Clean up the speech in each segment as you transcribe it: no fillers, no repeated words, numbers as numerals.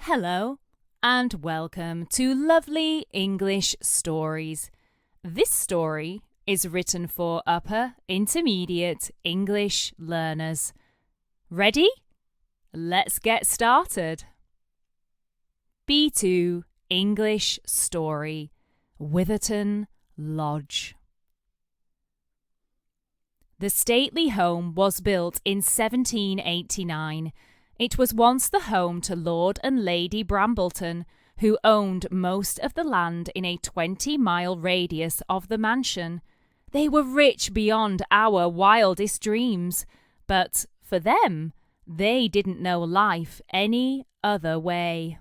Hello and welcome to Lovely English Stories. This story is written for upper intermediate English learners. Ready? Let's get started. B2 English Story, Whitherton Lodge. The stately home was built in 1789. It was once the home to Lord and Lady Brambleton, who owned most of the land in a 20-mile radius of the mansion. They were rich beyond our wildest dreams, but for them, they didn't know life any other way.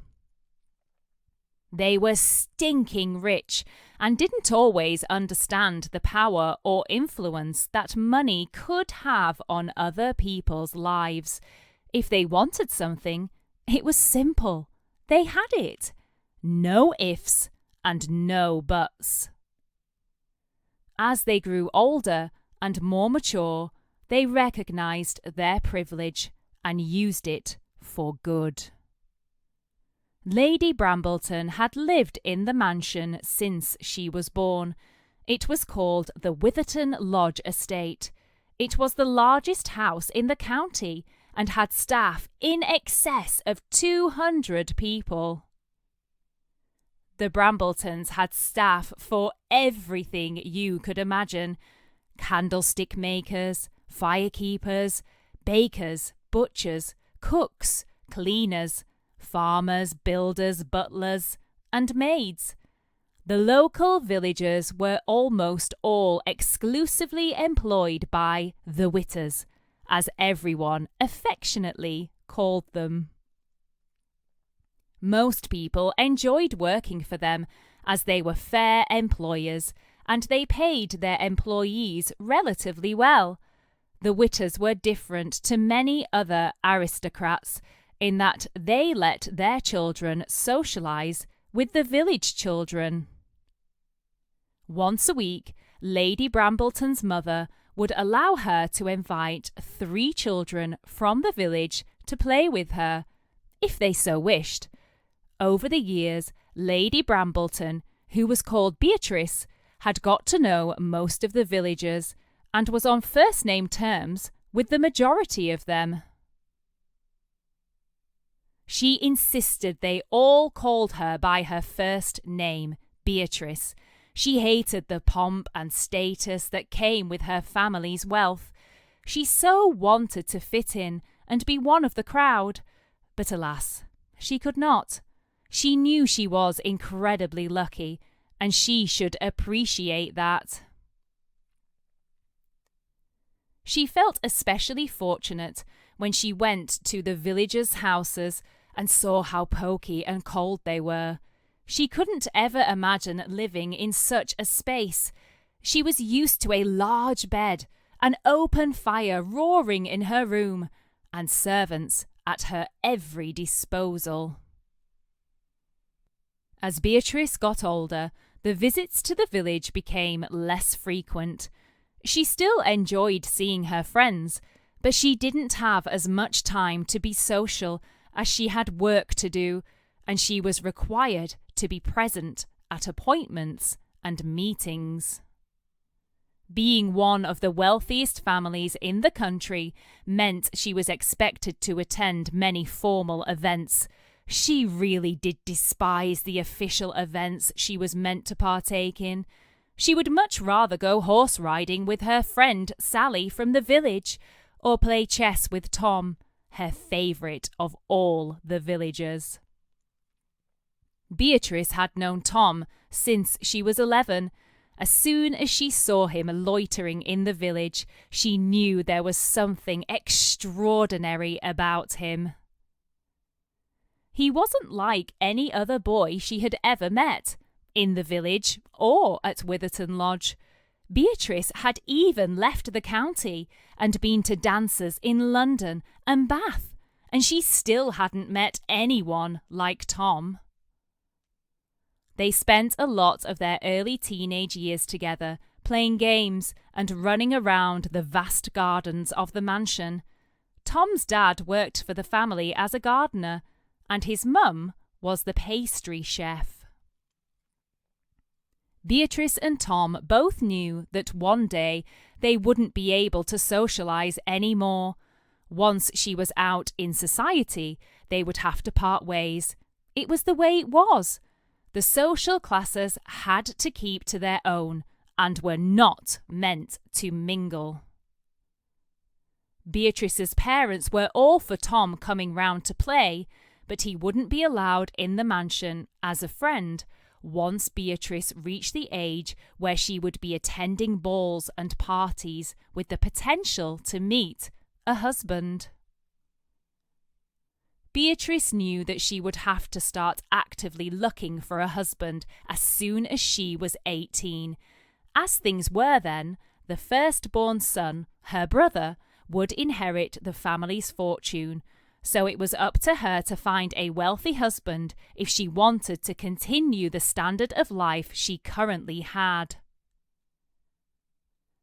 They were stinking rich and didn't always understand the power or influence that money could have on other people's lives. If they wanted something, it was simple. They had it. No ifs and no buts. As they grew older and more mature, they recognized their privilege and used it for good. Lady Brambleton had lived in the mansion since she was born. It was called the Whitherton Lodge estate. It was the largest house in the county and had staff in excess of 200 people. The Brambletons had staff for everything you could imagine: candlestick makers, firekeepers, bakers, butchers, cooks, cleaners, farmers, builders, butlers, and maids. The local villagers were almost all exclusively employed by the Whitters, as everyone affectionately called them. Most people enjoyed working for them, as they were fair employers, and they paid their employees relatively well. The Whitters were different to many other aristocrats in that they let their children socialise with the village children. Once a week, Lady Brambleton's mother would allow her to invite 3 children from the village to play with her, if they so wished. Over the years, Lady Brambleton, who was called Beatrice, had got to know most of the villagers and was on first-name terms with the majority of them. She insisted they all called her by her first name, Beatrice. She hated the pomp and status that came with her family's wealth. She so wanted to fit in and be one of the crowd. But alas, she could not. She knew she was incredibly lucky, and she should appreciate that. She felt especially fortunate when she went to the villagers' houses and saw how poky and cold they were. She couldn't ever imagine living in such a space. She was used to a large bed, an open fire roaring in her room, and servants at her every disposal. As Beatrice got older, the visits to the village became less frequent. She still enjoyed seeing her friends, but she didn't have as much time to be social as she had work to do, and she was required to be present at appointments and meetings. Being one of the wealthiest families in the country meant she was expected to attend many formal events. She really did despise the official events she was meant to partake in. She would much rather go horse riding with her friend Sally from the village, or play chess with Tom, her favourite of all the villagers. Beatrice had known Tom since she was 11. As soon as she saw him loitering in the village, she knew there was something extraordinary about him. He wasn't like any other boy she had ever met, in the village or at Whitherton Lodge. Beatrice had even left the county and been to dances in London and Bath, and she still hadn't met anyone like Tom. They spent a lot of their early teenage years together, playing games and running around the vast gardens of the mansion. Tom's dad worked for the family as a gardener, and his mum was the pastry chef. Beatrice and Tom both knew that one day they wouldn't be able to socialise any more. Once she was out in society, they would have to part ways. It was the way it was. The social classes had to keep to their own and were not meant to mingle. Beatrice's parents were all for Tom coming round to play, but he wouldn't be allowed in the mansion as a friend once Beatrice reached the age where she would be attending balls and parties with the potential to meet a husband. Beatrice knew that she would have to start actively looking for a husband as soon as she was 18. As things were then, the firstborn son, her brother, would inherit the family's fortune, so it was up to her to find a wealthy husband if she wanted to continue the standard of life she currently had.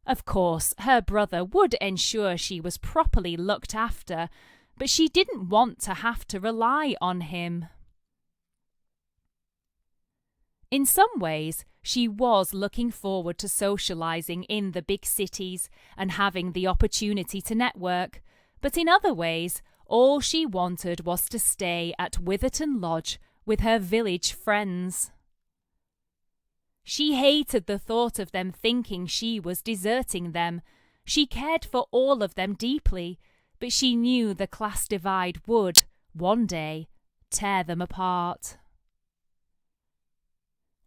Of course, her brother would ensure she was properly looked after, but she didn't want to have to rely on him. In some ways, she was looking forward to socialising in the big cities and having the opportunity to network, but in other ways, all she wanted was to stay at Whitherton Lodge with her village friends. She hated the thought of them thinking she was deserting them. She cared for all of them deeply, but she knew the class divide would, one day, tear them apart.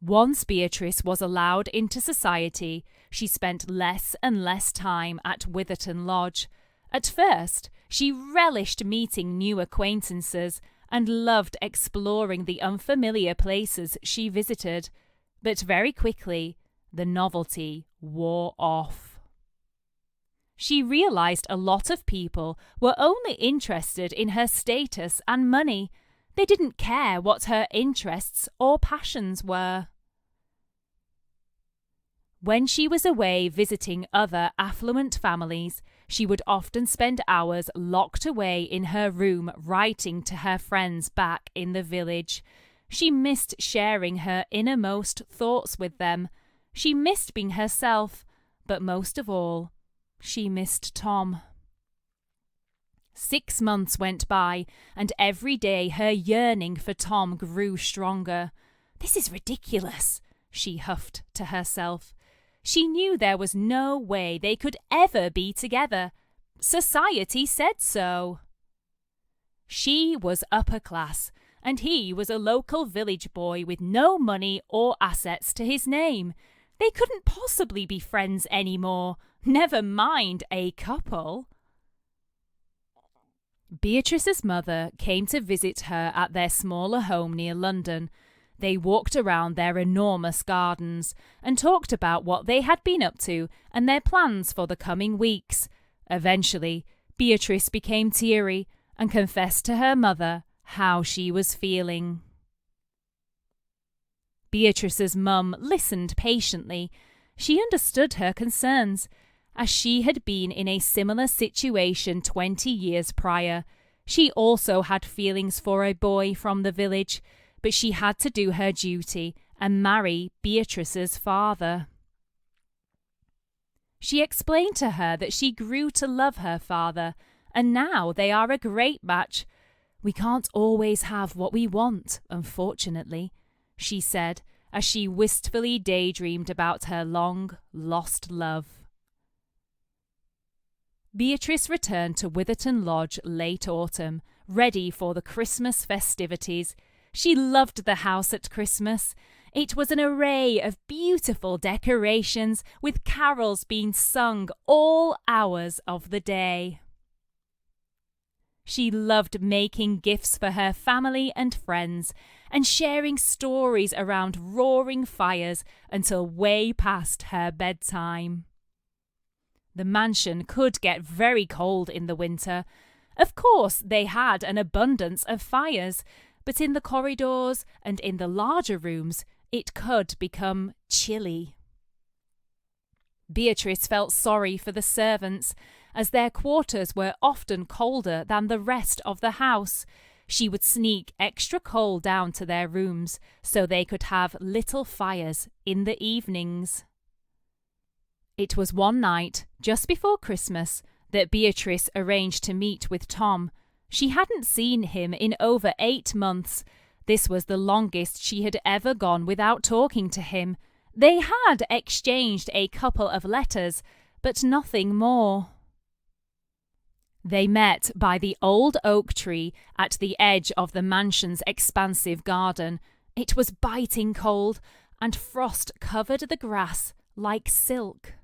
Once Beatrice was allowed into society, she spent less and less time at Whitherton Lodge. At first, she relished meeting new acquaintances and loved exploring the unfamiliar places she visited, but very quickly, the novelty wore off. She realised a lot of people were only interested in her status and money. They didn't care what her interests or passions were. When she was away visiting other affluent families, she would often spend hours locked away in her room writing to her friends back in the village. She missed sharing her innermost thoughts with them. She missed being herself, but most of all, she missed Tom. 6 months went by, and every day her yearning for Tom grew stronger. "This is ridiculous," she huffed to herself. She knew there was no way they could ever be together. Society said so. She was upper class, and he was a local village boy with no money or assets to his name. They couldn't possibly be friends anymore, never mind a couple. Beatrice's mother came to visit her at their smaller home near London. They walked around their enormous gardens and talked about what they had been up to and their plans for the coming weeks. Eventually, Beatrice became teary and confessed to her mother how she was feeling. Beatrice's mum listened patiently. She understood her concerns, as she had been in a similar situation 20 years prior. She also had feelings for a boy from the village, but she had to do her duty and marry Beatrice's father. She explained to her that she grew to love her father, and now they are a great match. "We can't always have what we want, unfortunately," she said, as she wistfully daydreamed about her long-lost love. Beatrice returned to Whitherton Lodge late autumn, ready for the Christmas festivities. She loved the house at Christmas. It was an array of beautiful decorations, with carols being sung all hours of the day. She loved making gifts for her family and friends and sharing stories around roaring fires until way past her bedtime. The mansion could get very cold in the winter. Of course, they had an abundance of fires, but in the corridors and in the larger rooms, it could become chilly. Beatrice felt sorry for the servants, as their quarters were often colder than the rest of the house. she would sneak extra coal down to their rooms so they could have little fires in the evenings. It was one night, just before Christmas, that Beatrice arranged to meet with Tom. She hadn't seen him in over 8 months. This was the longest she had ever gone without talking to him. They had exchanged a couple of letters, but nothing more. They met by the old oak tree at the edge of the mansion's expansive garden. It was biting cold, and frost covered the grass like silk.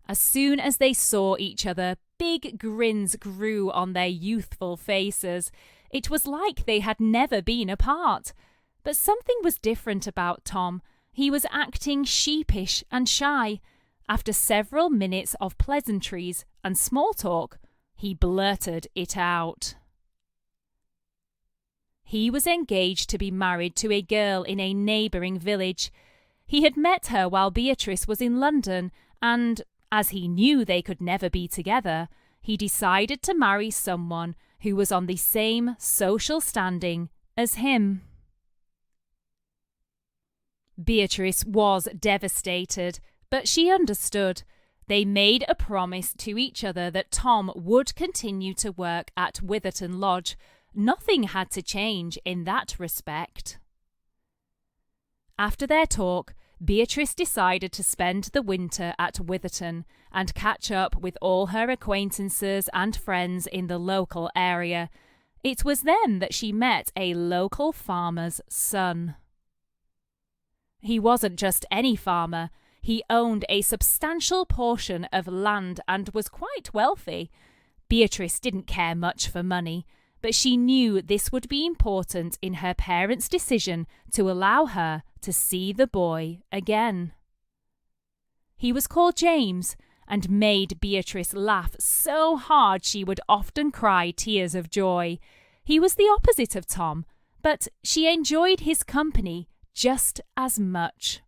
As soon as they saw each other, big grins grew on their youthful faces. It was like they had never been apart. But something was different about Tom. He was acting sheepish and shy. After several minutes of pleasantries and small talk, he blurted it out. He was engaged to be married to a girl in a neighbouring village. He had met her while Beatrice was in London, and, as he knew they could never be together, he decided to marry someone who was on the same social standing as him. Beatrice was devastated, but she understood. They made a promise to each other that Tom would continue to work at Whitherton Lodge. Nothing had to change in that respect. After their talk, Beatrice decided to spend the winter at Whitherton and catch up with all her acquaintances and friends in the local area. It was then that she met a local farmer's son. He wasn't just any farmer. He owned a substantial portion of land and was quite wealthy. Beatrice didn't care much for money, but she knew this would be important in her parents' decision to allow her to see the boy again. He was called James and made Beatrice laugh so hard she would often cry tears of joy. He was the opposite of Tom, but she enjoyed his company just as much.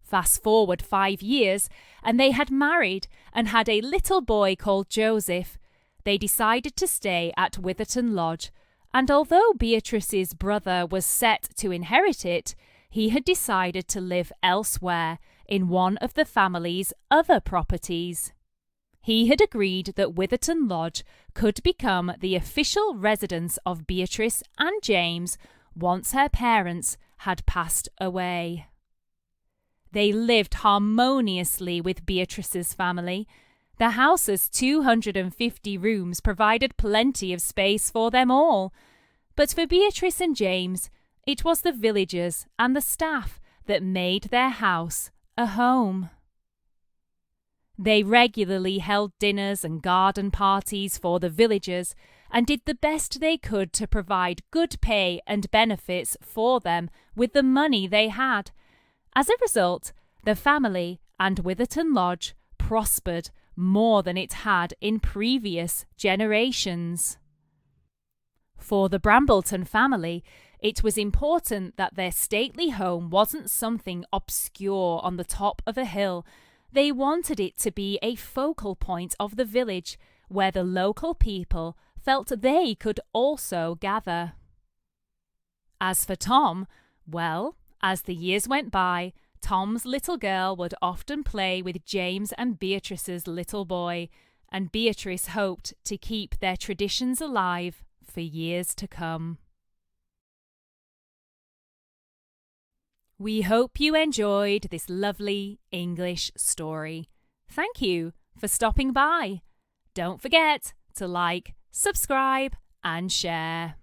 Fast forward 5 years, and they had married and had a little boy called Joseph. They decided to stay at Whitherton Lodge, and although Beatrice's brother was set to inherit it, he had decided to live elsewhere in one of the family's other properties. He had agreed that Whitherton Lodge could become the official residence of Beatrice and James once her parents had passed away. They lived harmoniously with Beatrice's family. The house's 250 rooms provided plenty of space for them all. But for Beatrice and James, it was the villagers and the staff that made their house a home. They regularly held dinners and garden parties for the villagers and did the best they could to provide good pay and benefits for them with the money they had. As a result, the family and Whitherton Lodge prospered more than it had in previous generations. For the Brambleton family, it was important that their stately home wasn't something obscure on the top of a hill. They wanted it to be a focal point of the village where the local people felt they could also gather. As for Tom, well, as the years went by, Tom's little girl would often play with James and Beatrice's little boy, and Beatrice hoped to keep their traditions alive for years to come. We hope you enjoyed this lovely English story. Thank you for stopping by. Don't forget to like, subscribe, and share.